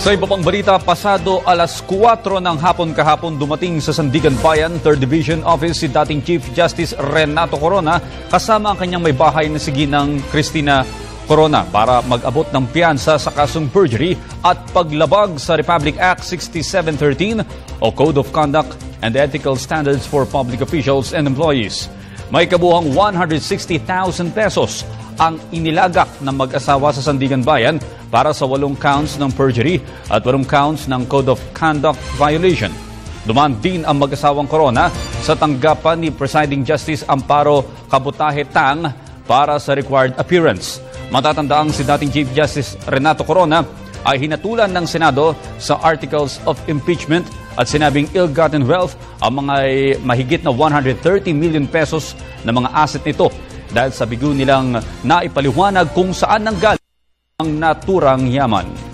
Sa iba pang balita, pasado alas 4 ng hapon kahapon dumating sa Sandigan Bayan 3rd Division Office si dating Chief Justice Renato Corona kasama ang kanyang may bahay na si Ginang Cristina Corona para mag-abot ng piyansa sa kasong perjury at paglabag sa Republic Act 6713 o Code of Conduct and Ethical Standards for Public Officials and Employees. May kabuhang 160,000 pesos ang inilagak ng mag-asawa sa Sandigan Bayan para sa 8 counts ng perjury at 8 counts ng Code of Conduct violation. Dumaan din ang mag-asawang Corona sa tanggapan ni Presiding Justice Amparo Cabutahe Tang para sa required appearance. Matatandaang si dating Chief Justice Renato Corona ay hinatulan ng Senado sa Articles of Impeachment at sinabing ill-gotten wealth ang mga mahigit na 130 million pesos na mga asset nito dahil sa bigo nilang naipaliwanag kung saan nanggaling ang naturang yaman.